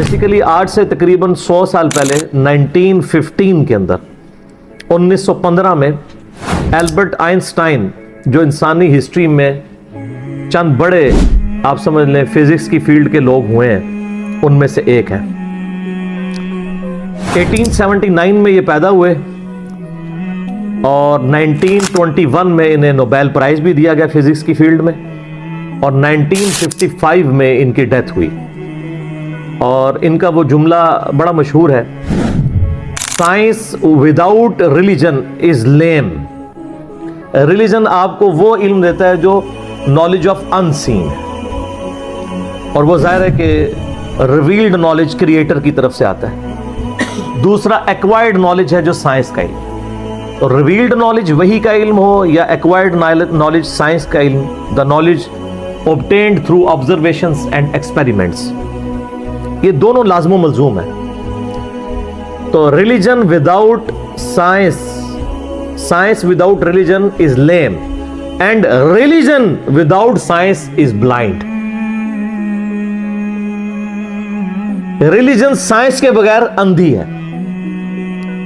Basically आज से तकरीबन 100 साल पहले 1915 के अंदर 1915 में एल्बर्ट आइंस्टाइन, जो इंसानी हिस्ट्री में चंद बड़े आप समझ लें फिजिक्स की फील्ड के लोग हुए हैं, उनमें से एक हैं। 1879 में ये पैदा हुए और 1921 में इन्हें नोबेल प्राइज भी दिया गया फिजिक्स की फील्ड में, और 1955 में इनकी डेथ हुई। और इनका वो जुमला बड़ा मशहूर है, science without religion is lame. Religion आपको वो इल्म देता है जो नॉलेज ऑफ अनसीन है, और वो जाहिर है कि रिवील्ड नॉलेज क्रिएटर की तरफ से आता है। दूसरा एक्वायर्ड नॉलेज है जो साइंस का इल्म। तो रिवील्ड नॉलेज वही का इल्म हो या एक्वायर्ड नॉलेज साइंस का इल्म, the knowledge obtained through observations and experiments, ये दोनों लाज़िम मलज़ूम है। तो religion without science, science without religion is lame, and religion without science is blind. Religion science के बगैर अंधी है।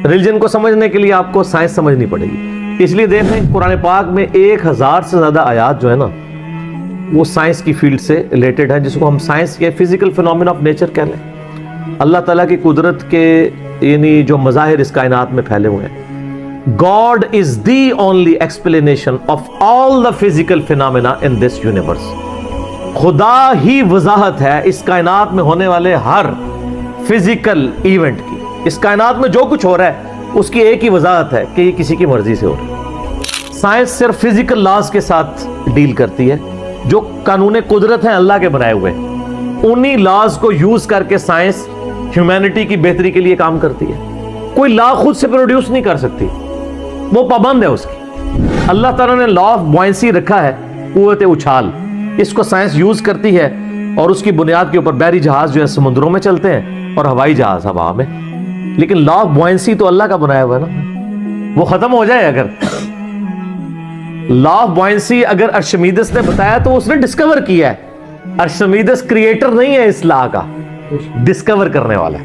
रिलीजन को समझने के लिए आपको साइंस समझनी पड़ेगी। इसलिए देख रहे हैं कुरान पाक में 1000 से ज्यादा आयात जो है ना, वो साइंस की फील्ड से रिलेटेड है, जिसको हम साइंस के फिजिकल फिनोमेना ऑफ नेचर कह लें। अल्लाह ताला की कुदरत के यानी जो मज़ाहिर इस कायनात में फैले हुए हैं। God is the only explanation of all the physical phenomena in this universe. खुदा ही वजाहत है इस कायनात में होने वाले हर फिजिकल इवेंट की। इस कायनात में जो कुछ हो रहा है उसकी एक ही वजाहत है कि ये किसी की मर्जी से हो रहा है। साइंस सिर्फ फिजिकल लॉज के साथ डील करती है, जो कानून कुदरत हैं अल्लाह के बनाए हुए, उन्हीं लॉज को यूज करके साइंस ह्यूमैनिटी की बेहतरी के लिए काम करती है। कोई लॉ खुद से प्रोड्यूस नहीं कर सकती, वो पाबंद है उसकी। अल्लाह ताला ने लॉ ऑफ बॉयंसी रखा है, कुव्वत उछाल, इसको साइंस यूज करती है, और उसकी बुनियाद के ऊपर बहरी जहाज जो है समुद्रों में चलते हैं और हवाई जहाज हवा में। लेकिन लॉ ऑफ बॉयंसी तो अल्लाह का बनाया हुआ है ना, वो खत्म हो जाए अगर लॉ ऑफ बॉयंसी अगर अर्शमीदस ने बताया तो उसने डिस्कवर किया है। अर्शमीदस क्रिएटर नहीं है इस लॉ का, डिस्कवर करने वाला है।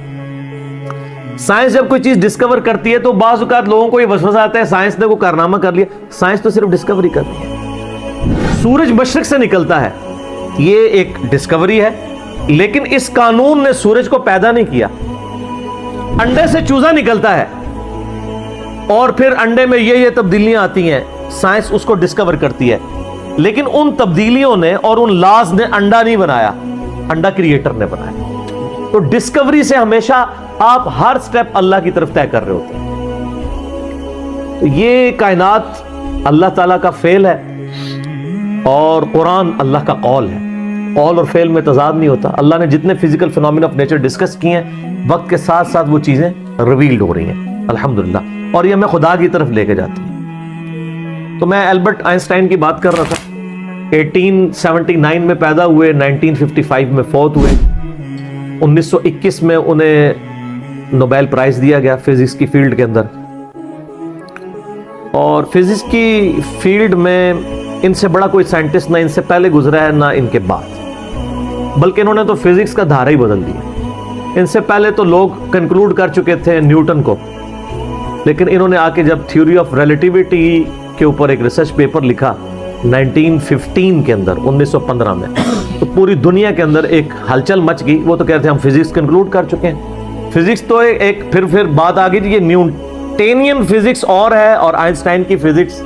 साइंस जब कोई चीज डिस्कवर करती है तो बाज़ औक़ात लोगों को ये वसवसा आता है साइंस ने कोई कारनामा कर लिया। साइंस तो सिर्फ डिस्कवरी कर रही है। सूरज मशरिक से निकलता है, ये एक डिस्कवरी है, लेकिन इस कानून ने सूरज को पैदा नहीं किया। अंडे से चूजा निकलता है और फिर अंडे में ये तब्दीलियां आती हैं, साइंस उसको डिस्कवर करती है, लेकिन उन तब्दीलियों ने और उन लॉज ने अंडा नहीं बनाया, अंडा क्रिएटर ने बनाया। तो डिस्कवरी से हमेशा आप हर स्टेप अल्लाह की तरफ तय कर रहे होते हैं। तो ये कायनात अल्लाह ताला का फेल है और कुरान अल्लाह का कौल है। कौल और फेल में तजाद नहीं होता। अल्लाह ने जितने physical phenomena of nature discuss किए हैं, वक्त के साथ साथ वो चीजें रिवील्ड हो रही हैं अल्हम्दुलिल्लाह, और ये हमें खुदा की तरफ लेके जाती है। तो मैं एल्बर्ट आइंस्टाइन की बात कर रहा था। 1879 में पैदा हुए, 1955 में फौत हुए। 1921 में उन्हें नोबेल प्राइज दिया गया फिजिक्स की फील्ड के अंदर। और फिजिक्स की फील्ड में इनसे बड़ा कोई साइंटिस्ट ना इनसे पहले गुजरा है ना इनके बाद, बल्कि इन्होंने तो फिजिक्स का धारा ही बदल दिया। इनसे पहले तो लोग कंक्लूड कर चुके थे न्यूटन को, लेकिन इन्होंने आके जब थ्योरी ऑफ रिलेटिविटी के ऊपर एक रिसर्च पेपर लिखा 1915 के अंदर, 1915 में, तो पूरी दुनिया के अंदर एक हलचल मच गई। वो तो कहते हैं हम फिजिक्स कंक्लूड कर चुके हैं। फिजिक्स तो एक फिर बात आ गई, ये न्यूटनियन फिजिक्स और है और आइंस्टाइन की फिजिक्स,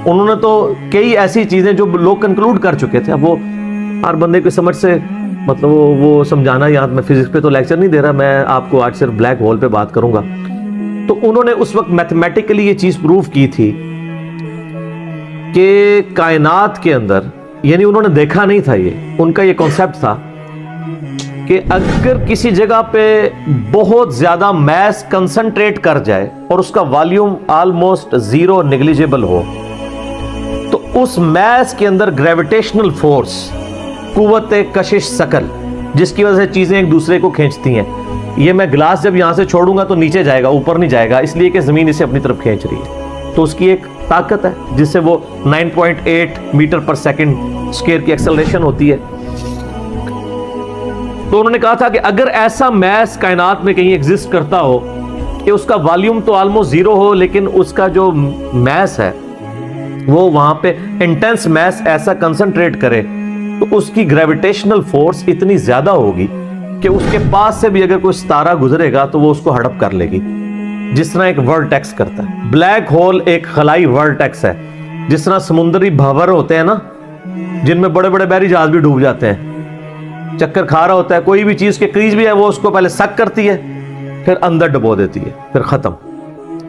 उन्होंने तो कई ऐसी चीजें जो लोग कंक्लूड कर चुके थे। अब वो हर बंदे की समझ से मतलब वो समझाना, यहाँ मैं फिजिक्स पे तो लेक्चर नहीं दे रहा, मैं आपको आज सिर्फ ब्लैक होल पे बात करूंगा। तो उन्होंने उस वक्त मैथमेटिकली ये चीज प्रूव की थी कि कायनात के अंदर, यानी उन्होंने देखा नहीं था, ये उनका ये कॉन्सेप्ट था कि अगर किसी जगह पे बहुत ज्यादा मैस कंसंट्रेट कर जाए और उसका वॉल्यूम ऑलमोस्ट जीरो नेग्लिजिबल हो, तो उस मैस के अंदर ग्रेविटेशनल फोर्स, कुव्वत कशिश सकल, जिसकी वजह से चीजें एक दूसरे को खींचती हैं। ये मैं ग्लास जब यहां से छोड़ूंगा तो नीचे जाएगा, ऊपर नहीं जाएगा, इसलिए कि जमीन इसे अपनी तरफ खींच रही है। तो उसकी एक ताकत है जिससे वो 9.8 मीटर पर सेकंड स्क्वायर की एक्सेलरेशन होती है। تو انہوں نے کہا تھا کہ اگر ایسا میس کائنات میں کہیں ایگزسٹ کرتا ہو کہ اس کا والیوم تو آلموسٹ زیرو ہو لیکن اس کا جو میس ہے وہ وہاں پہ انٹینس میس ایسا کنسنٹریٹ کرے تو اس کی گریویٹیشنل فورس اتنی زیادہ ہوگی کہ اس کے پاس سے بھی اگر کوئی ستارہ گزرے گا تو وہ اس کو ہڑپ کر لے گی، جس طرح ایک ورٹیکس کرتا ہے۔ بلیک ہول ایک خلائی ورٹیکس ہے، جس طرح سمندری بھنور ہوتے ہیں نا جن میں بڑے بڑے بحری جہاز بھی ڈوب جاتے ہیں، چکر کھا رہا ہوتا ہے، کوئی بھی چیز کے قریب بھی ہے وہ اس کو پہلے سک کرتی ہے پھر اندر ڈبو دیتی ہے پھر ختم۔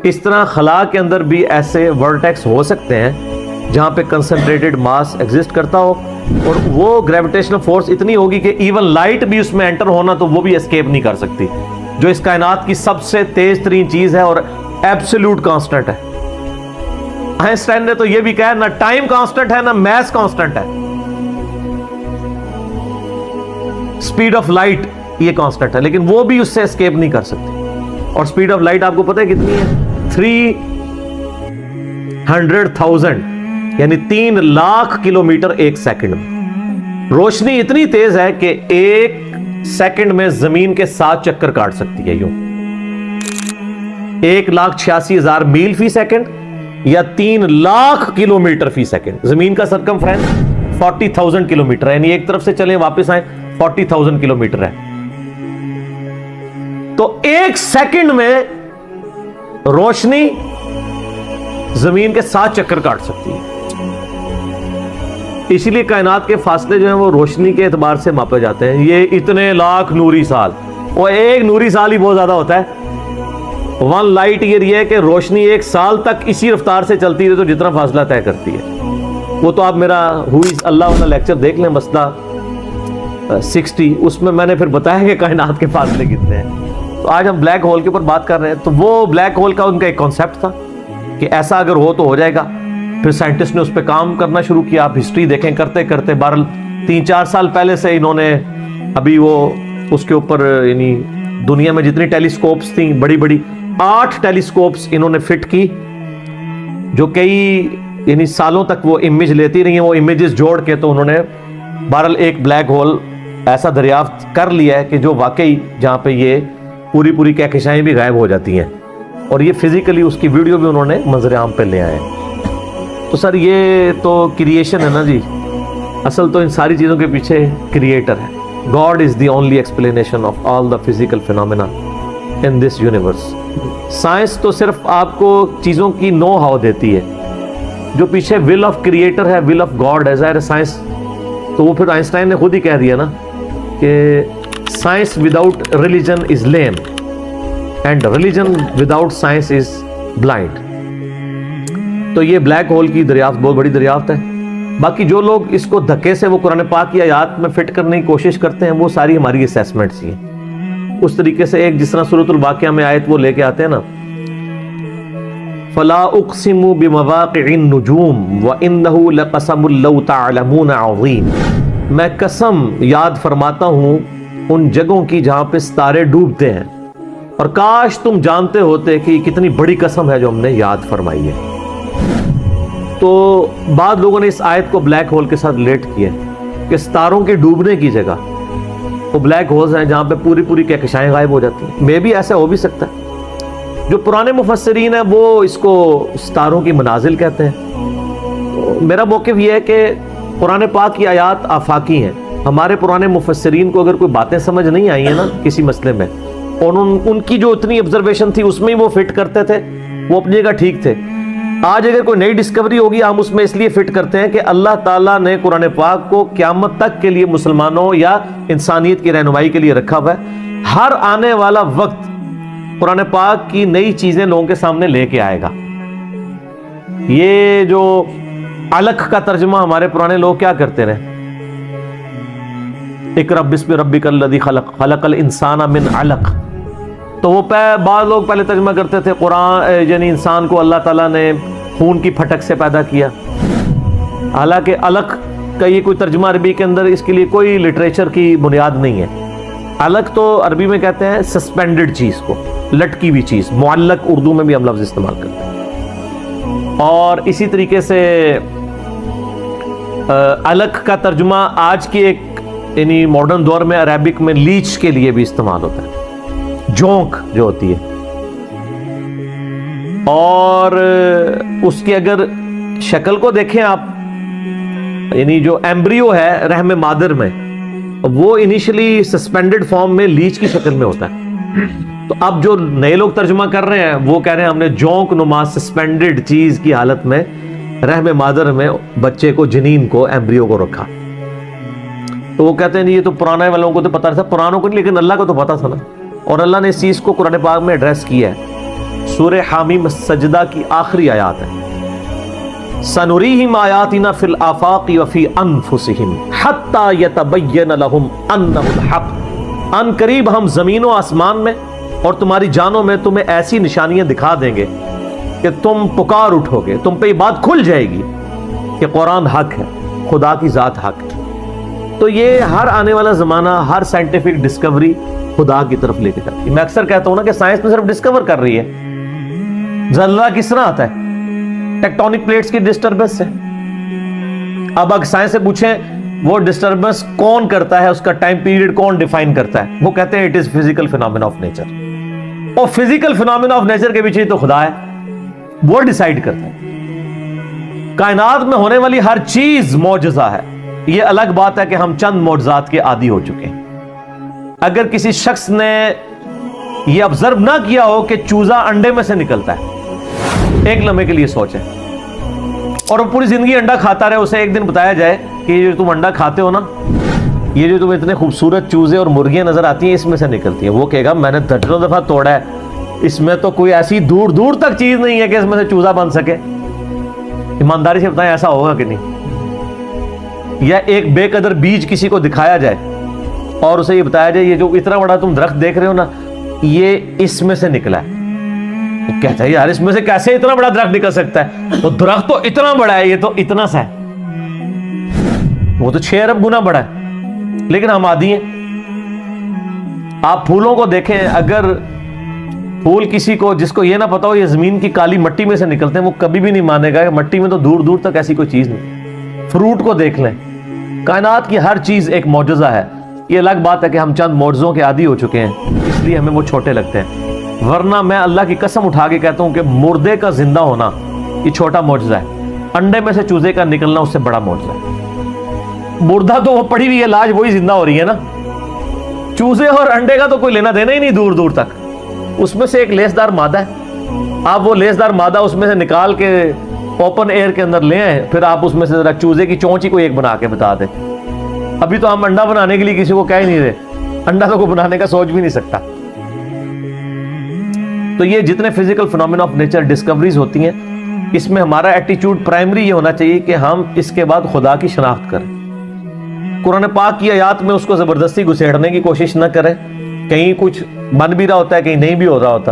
اس طرح خلا کے اندر بھی ایسے ورٹیکس ہو سکتے ہیں جہاں پہ کنسنٹریٹڈ ماس ایگزسٹ کرتا ہو اور وہ گریویٹیشنل فورس اتنی ہوگی کہ ایون لائٹ بھی اس میں انٹر ہونا تو وہ بھی اسکیپ نہیں کر سکتی، جو اس کائنات کی سب سے تیز ترین چیز ہے اور ایبسولوٹ کانسٹنٹ ہے۔ آئنسٹائن نے تو یہ بھی کہا نہ ٹائم کانسٹنٹ ہے نہ میس کانسٹنٹ ہے، سپیڈ آف لائٹ یہ کانسٹنٹ ہے لیکن وہ بھی اس سے اسکیپ نہیں کر سکتی۔ اور سپیڈ آف لائٹ آپ کو پتہ ہے کتنی ہے؟ 300,000 یعنی 3 لاکھ کلومیٹر ایک سیکنڈ میں۔ روشنی اتنی تیز ہے کہ ایک سیکنڈ میں زمین کے 7 چکر کاٹ سکتی ہے، یوں 1,86,000 میل فی سیکنڈ یا 3 لاکھ کلومیٹر فی سیکنڈ۔ زمین کا سرکمفرنس 40,000 کلومیٹر ہے، یعنی ایک طرف سے چلیں واپس آئیں 40,000 کلومیٹر ہے۔ تو ایک سیکنڈ میں روشنی زمین کے 7 چکر کاٹ سکتی ہے۔ اسی لیے کائنات کے فاصلے جو ہیں وہ روشنی کے اعتبار سے ماپے جاتے ہیں، یہ اتنے لاکھ نوری سال، اور ایک نوری سال ہی بہت زیادہ ہوتا ہے۔ 1 لائٹ ایئر یہ ہے کہ روشنی ایک سال تک اسی رفتار سے چلتی ہے تو جتنا فاصلہ طے کرتی ہے۔ وہ تو آپ میرا اللہ والا لیکچر دیکھ لیں، مسئلہ 60، اس میں میں نے پھر بتایا کہ کائنات کے فاصلے کتنے ہیں۔ تو آج ہم بلیک ہول کے اوپر بات کر رہے ہیں، تو وہ بلیک ہول کا ان کا ایک کانسیپٹ تھا کہ ایسا اگر ہو تو ہو جائے گا۔ پھر سائنٹسٹ نے اس پہ کام کرنا شروع کیا، آپ ہسٹری دیکھیں کرتے کرتے 3-4 سال پہلے سے انہوں نے ابھی وہ اس کے اوپر یعنی دنیا میں جتنی ٹیلیسکوپس تھیں بڑی بڑی 8 ٹیلیسکوپس انہوں نے فٹ کی جو کئی یعنی سالوں تک وہ امیج لیتی رہی ہیں، وہ امیجز جوڑ کے تو انہوں نے بہرحال ایک بلیک ہول ایسا دریافت کر لیا ہے کہ جو واقعی جہاں پہ یہ پوری کہکشائیں بھی غائب ہو جاتی ہیں، اور یہ فزیکلی اس کی ویڈیو بھی انہوں نے منظر عام پہ لے آئے۔ تو سر یہ تو کریشن ہے نا جی، اصل تو ان ساری چیزوں کے پیچھے کریٹر ہے۔ God is the only explanation of all the physical phenomena in this universe۔ Science تو صرف آپ کو چیزوں کی نو ہاؤ دیتی ہے، جو پیچھے will of creator ہے، will of God ہے، ظاہر سائنس تو وہ پھر آئنسٹائن نے خود ہی کہہ دیا نا کہ science without religion is lame and religion without science is blind. تو یہ بلیک ہول کی دریافت بہت بڑی دریافت ہے۔ باقی جو لوگ اس کو دھکے سے وہ قرآن پاک کی آیات میں فٹ کرنے کی کوشش کرتے ہیں وہ ساری ہماری اسیسمنٹس ہی ہیں۔ اس طریقے سے ایک جس طرح سورۃ الواقعہ میں آیت وہ لے کے آتے ہیں نا، فلا اقسم بمواقع النجوم وانه لقسم لو تعلمون عظیم، میں قسم یاد فرماتا ہوں ان جگہوں کی جہاں پہ ستارے ڈوبتے ہیں، اور کاش تم جانتے ہوتے کہ کتنی بڑی قسم ہے جو ہم نے یاد فرمائی ہے۔ تو بعض لوگوں نے اس آیت کو بلیک ہول کے ساتھ ریلیٹ کیا کہ ستاروں کے ڈوبنے کی جگہ وہ بلیک ہولز ہیں جہاں پہ پوری کہکشائیں غائب ہو جاتی ہیں۔ میں بھی ایسا ہو بھی سکتا ہے۔ جو پرانے مفسرین ہیں وہ اس کو ستاروں کی منازل کہتے ہیں۔ میرا موقف یہ ہے کہ قرآن پاک کی آیات آفاقی ہیں۔ ہمارے پرانے مفسرین کو اگر کوئی باتیں سمجھ نہیں آئی ہیں نا کسی مسئلے میں، اور ان کی جو اتنی آبزرویشن تھی اس میں ہی وہ فٹ کرتے تھے، وہ اپنی جگہ ٹھیک تھے۔ آج اگر کوئی نئی ڈسکوری ہوگی ہم اس میں اس لیے فٹ کرتے ہیں کہ اللہ تعالیٰ نے قرآن پاک کو قیامت تک کے لیے مسلمانوں یا انسانیت کی رہنمائی کے لیے رکھا ہوا ہے۔ ہر آنے والا وقت قرآن پاک کی نئی چیزیں لوگوں کے سامنے لے کے آئے گا۔ یہ جو علق کا ترجمہ ہمارے پرانے لوگ کیا کرتے رہے، اقرأ بسم ربک الذی خلق خلق الانسان من علق، تو وہ بعض لوگ پہلے ترجمہ کرتے تھے قرآن یعنی انسان کو اللہ تعالیٰ نے خون کی پھٹک سے پیدا کیا، حالانکہ علق کا یہ کوئی ترجمہ عربی کے اندر اس کے لیے کوئی لٹریچر کی بنیاد نہیں ہے۔ علق تو عربی میں کہتے ہیں سسپینڈڈ چیز کو، لٹکی ہوئی چیز، معلق اردو میں بھی ہم لفظ استعمال کرتے ہیں۔ اور اسی طریقے سے علق کا ترجمہ آج کی ایک यानी मॉडर्न दौर में अरेबिक में लीच के लिए भी इस्तेमाल होता है, जोंक जो होती है। और उसकी अगर शक्ल को देखें आप, यानी जो एम्ब्रियो है रहम मादर में, वो इनिशियली सस्पेंडेड फॉर्म में लीच की शक्ल में होता है। तो अब जो नए लोग तर्जुमा कर रहे हैं वो कह रहे हैं हमने जोंक नुमा सस्पेंडेड चीज की हालत में रहम मादर में बच्चे को, जनीन को, एम्ब्रियो को रखा। तो वो कहते हैं नहीं, ये तो पुराने वालों को तो पता था, पुरानों को नहीं, लेकिन अल्लाह को तो पता था ना। और अल्लाह ने इस चीज को कुरान पाक में एड्रेस किया है। सूरह हामीम सजदा की आखिरी आयत है, सनुरीहिम आयातिना फिल आफाक़ि व फी अनफुसिहिम हत्ता यतबय्यन लहुम अन्नहुल हक़। अन करीब हम जमीनों आसमान में और तुम्हारी जानों में तुम्हें ऐसी निशानियां दिखा देंगे कि तुम पुकार उठोगे, तुम पे ये बात खुल जाएगी कि कुरान हक है, खुदा की जात हक है। तो ये हर आने वाला जमाना, हर साइंटिफिक डिस्कवरी खुदा की तरफ लेके जाती है। मैं अक्सर कहता हूं ना कि साइंस में सिर्फ डिस्कवर कर रही है। जल्ला किस तरह आता है? टेक्टोनिक प्लेट्स की डिस्टर्बेंस से। अब अगर साइंस से पूछें वो डिस्टर्बेंस कौन करता है, उसका टाइम पीरियड कौन डिफाइन करता है, वो कहते हैं it is physical phenomena of nature. और फिजिकल फिनोमेना ऑफ नेचर के पीछे तो खुदा है, वो डिसाइड करता है। कायनात में होने वाली हर चीज मौजज़ा है। ये अलग बात है कि हम चंद मौजज़ात के आदी हो चुके हैं। अगर किसी शख्स ने ये ऑब्जर्व ना किया हो कि चूजा अंडे में से निकलता है, एक लम्हे के लिए सोचें, और वो पूरी जिंदगी अंडा खाता रहे, उसे एक दिन बताया जाए कि ये जो तुम अंडा खाते हो ना, ये जो तुम्हें इतने खूबसूरत चूजे और मुर्गियां नजर आती हैं, इसमें से निकलती हैं। वो कहेगा मैंने दर्जनों दफा तोड़ा है, इसमें तो कोई ऐसी दूर दूर तक चीज नहीं है कि इसमें से चूजा बन सके। ईमानदारी से बताएं, ऐसा होगा कि नहीं? या एक बेकदर बीज किसी को दिखाया जाए और उसे ये बताया जाए ये जो इतना बड़ा तुम दरख्त देख रहे हो ना, ये इसमें से निकला है। वो कहता है यार इसमें से कैसे इतना बड़ा दरख्त निकल सकता है? तो दरख्त तो इतना बड़ा है, ये तो इतना सा है, वो तो 6 अरब गुना बड़ा है। लेकिन हम आदी हैं। आप फूलों को देखें, अगर फूल किसी को, जिसको ये ना पता हो ये जमीन की काली मट्टी में से निकलते हैं, वो कभी भी नहीं मानेगा कि मट्टी में तो दूर दूर तक ऐसी कोई चीज नहीं। फ्रूट को देख लें, कायनात की हर चीज एक मौजज़ा है। ये अलग बात है कि हम चंद मौजज़ों के आदी हो चुके हैं, इसलिए हमें वो छोटे लगते हैं। वरना मैं अल्लाह की कसम उठा के कहता हूं कि मुर्दे का जिंदा होना ये छोटा मौजज़ा है, अंडे में से चूजे का निकलना उससे बड़ा मौजज़ा है। मुर्दा तो वो पड़ी हुई है लाश, वही जिंदा हो रही है ना। चूजे और अंडे का तो कोई लेना देना ही नहीं दूर दूर तक। उसमें से एक लेसदार मादा है, आप वो लेसदार मादा उसमें से निकाल के ओपन एयर के अंदर ले आए, फिर आप उसमें से जरा चूजे की चोंच ही कोई एक बना के बता दें। अभी तो हम अंडा बनाने के लिए किसी को कह ही नहीं रहे, अंडा तो कोई बनाने का सोच भी नहीं सकता। तो ये जितने physical phenomena of nature discoveries होती हैं, इसमें हमारा एटीट्यूड प्राइमरी ये होना चाहिए कि हम इसके बाद खुदा की शनाख्त करें। कुरान पाक की आयत में उसको जबरदस्ती घुसेड़ने की कोशिश न करें। कहीं कुछ बन भी रहा होता है, कहीं नहीं भी हो रहा होता।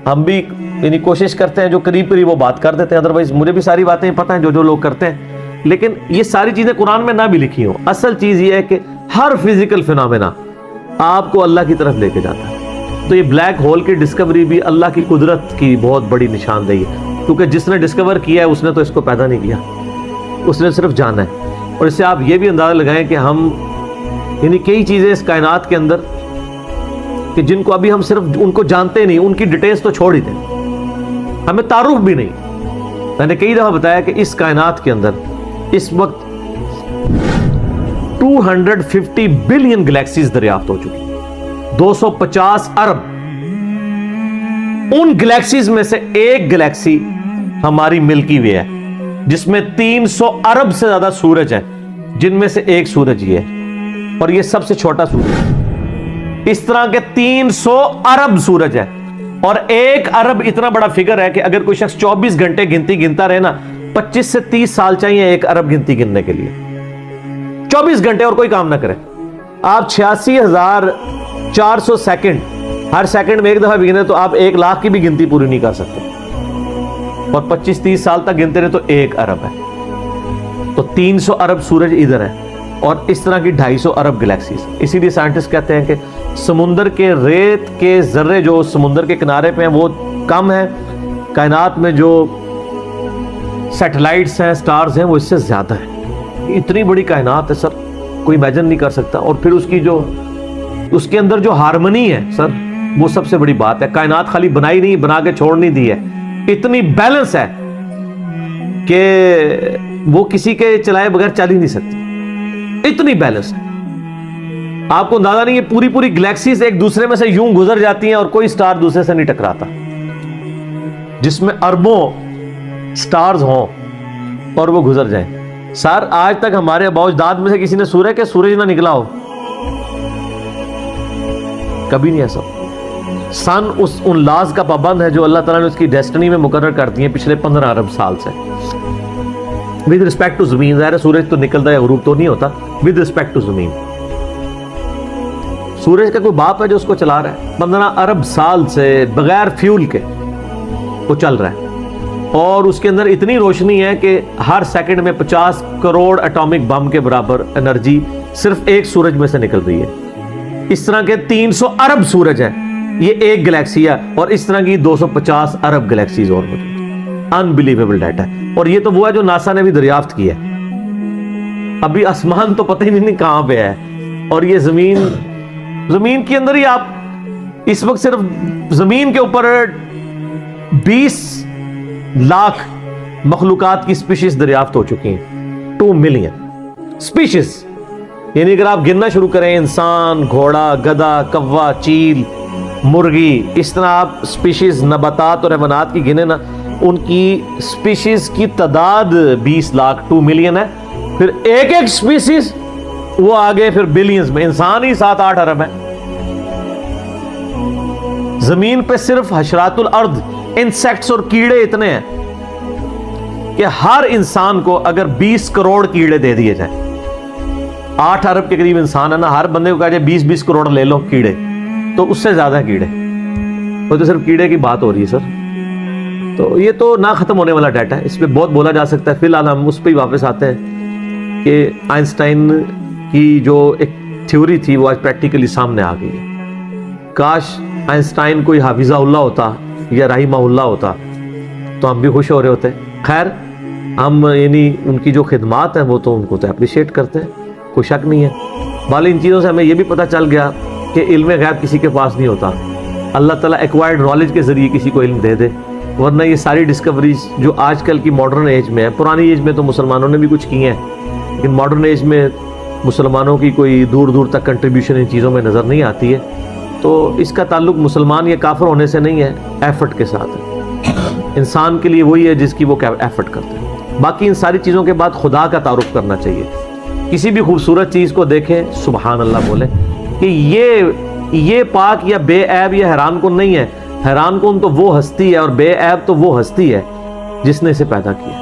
हम भी यानी कोशिश करते हैं, जो करीब करीब वो बात कर देते हैं। अदरवाइज मुझे भी सारी बातें पता हैं जो लोग करते हैं, लेकिन ये सारी चीजें कुरान में ना भी लिखी हो। असल चीज ये है कि हर फिजिकल फिनोमेना आपको अल्लाह की तरफ लेके जाता है। तो ये ब्लैक होल की डिस्कवरी भी अल्लाह की कुदरत की बहुत बड़ी निशानदेही है, क्योंकि जिसने डिस्कवर किया है उसने तो इसको पैदा नहीं किया, उसने सिर्फ जाना है। और इससे आप ये भी अंदाजा लगाएं कि हम यानी कई चीजें इस कायनात के अंदर कि जिनको अभी हम सिर्फ उनको जानते नहीं, उनकी डिटेल्स तो छोड़ ही दें, हमें तारुफ भी नहीं। मैंने कई दफा बताया कि इस कायनात के अंदर इस वक्त 250 बिलियन गैलेक्सीज दरियाफ्त हो चुकी, 250 अरब। उन गैलेक्सीज में से एक गैलेक्सी हमारी मिल्की वे है, जिसमें 300 अरब से ज्यादा सूरज है, जिनमें से एक सूरज ये है, और ये सबसे छोटा सूरज है। इस तरह के 300 अरब सूरज है, और 1 अरब इतना बड़ा फिगर है कि अगर कोई शख्स 24 घंटे गिनती गिनता रहे ना, 25 से 30 साल चाहिए 1 अरब गिनती गिनने के लिए। 24 घंटे और कोई काम ना करे। आप 86,400 सेकंड, हर सेकंड में एक दफा भी गिने तो आप 1 लाख की भी गिनती पूरी नहीं कर सकते, और 25-30 साल तक गिनते रहे तो 1 अरब है। तो 300 अरब सूरज इधर है, और इस तरह की 250 अरब गैलेक्सीज। इसीलिए साइंटिस्ट कहते हैं कि समुंदर के रेत के जर्रे जो समुंदर के किनारे पे हैं वो कम है, कायनात में जो सैटेलाइट्स हैं, स्टार्स हैं, वो इससे ज्यादा है। इतनी बड़ी कायनात है सर, کوئی امیجن نہیں کر سکتا. اور پھر اس کے اندر جو ہارمنی ہے سر, وہ سب سے بڑی بات ہے. کائنات خالی بنائی نہیں, بنا کے چھوڑ نہیں دی ہے, اتنی بیلنس ہے کہ وہ کسی کے چلائے بغیر چل ہی نہیں سکتی, اتنی بیلنس ہے. آپ کو اندازہ نہیں ہے, پوری گلیکسیز ایک دوسرے میں سے یوں گزر جاتی ہیں اور کوئی سٹار دوسرے سے نہیں ٹکراتا, جس میں اربوں سٹارز ہوں اور وہ گزر جائیں. سر آج تک ہمارے آباء و اجداد میں سے کسی نے سورہ کہ سورج نہ نکلا ہو, کبھی نہیں ایسا. سن ان لاز کا پابند ہے جو اللہ تعالیٰ نے اس کی ڈیسٹنی میں مقرر کر دی ہیں پچھلے 15 ارب سال سے. ود رسپیکٹ ٹو زمین, ظاہر ہے سورج تو نکلتا ہے, غروب تو نہیں ہوتا. ود رسپیکٹ ٹو زمین, سورج کا کوئی باپ ہے جو اس کو چلا رہا ہے. 15 ارب سال سے بغیر فیول کے وہ چل رہا ہے, اور اس کے اندر اتنی روشنی ہے کہ ہر سیکنڈ میں 50 کروڑ ایٹامک بم کے برابر انرجی صرف ایک سورج میں سے نکل رہی ہے. اس طرح کے 300 ارب سورج ہیں, یہ ایک گلیکسی ہے, اور اس طرح کی 250 ارب گلیکسیز اور موجود. انبلیویبل ڈیٹا ہے. اور یہ تو وہ ہے جو ناسا نے بھی دریافت کیا ہے. ابھی آسمان تو پتہ ہی نہیں کہاں پہ ہے, اور یہ زمین کے اندر ہی آپ اس وقت صرف زمین کے اوپر 20 لاکھ مخلوقات کی سپیشیز دریافت ہو چکی ہیں. 2 ملین سپیشیز, یعنی اگر آپ گننا شروع کریں, انسان, گھوڑا, گدھا, کوا, چیل, مرغی, اس طرح آپ سپیشیز نباتات اور حیوانات کی گنے نا, ان کی سپیشیز کی تعداد 20 لاکھ 2 ملین ہے. پھر ایک سپیشیز وہ آگے پھر بلینز میں, انسان ہی 7-8 ارب ہے. زمین پہ صرف حشرات الارض, انسیکٹس اور کیڑے اتنے ہیں کہ ہر انسان کو اگر 20 کروڑ کیڑے دے دیے جائیں, 8 ارب کے قریب انسان ہے نا, ہر بندے کو کہا جائے 20 کروڑ لے لو کیڑے, تو اس سے زیادہ کیڑے. وہ تو صرف کیڑے کی بات ہو رہی ہے سر. تو یہ تو نہ ختم ہونے والا ڈیٹا ہے, اس پہ بہت بولا جا سکتا ہے. فی الحال ہم اس پہ ہی واپس آتے ہیں کہ آئنسٹائن کی جو ایک تھیوری تھی وہ آج پریکٹیکلی سامنے آ گئی ہے. کاش آئنسٹائن کوئی حافظہ اللہ ہوتا یا رحمہ اللہ ہوتا تو ہم بھی خوش ہو رہے ہوتے. خیر, ہم یعنی ان کی جو خدمات ہیں وہ تو ان کو تو اپریشیٹ کرتے ہیں, کوئی شک نہیں ہے. بالی ان چیزوں سے ہمیں یہ بھی پتہ چل گیا کہ علم غیب کسی کے پاس نہیں ہوتا. اللہ تعالیٰ ایکوائرڈ نالج کے ذریعے کسی کو علم دے دے, ورنہ یہ ساری ڈسکوریز جو آج کل کی ماڈرن ایج میں ہے, پرانی ایج میں تو مسلمانوں نے بھی کچھ کی ہیں, لیکن ماڈرن ایج میں مسلمانوں کی کوئی دور تک کنٹریبیوشن ان چیزوں میں نظر نہیں آتی ہے. تو اس کا تعلق مسلمان یا کافر ہونے سے نہیں ہے, ایفرٹ کے ساتھ ہے. انسان کے لیے وہی ہے جس کی وہ ایفرٹ کرتے ہیں. باقی ان ساری چیزوں کے بعد خدا کا تعارف کرنا چاہیے. کسی بھی خوبصورت چیز کو دیکھیں سبحان اللہ بولیں کہ یہ پاک یا بے عیب یا حیران کن نہیں ہے. حیران کن تو وہ ہستی ہے اور بے عیب تو وہ ہستی ہے جس نے اسے پیدا کیا.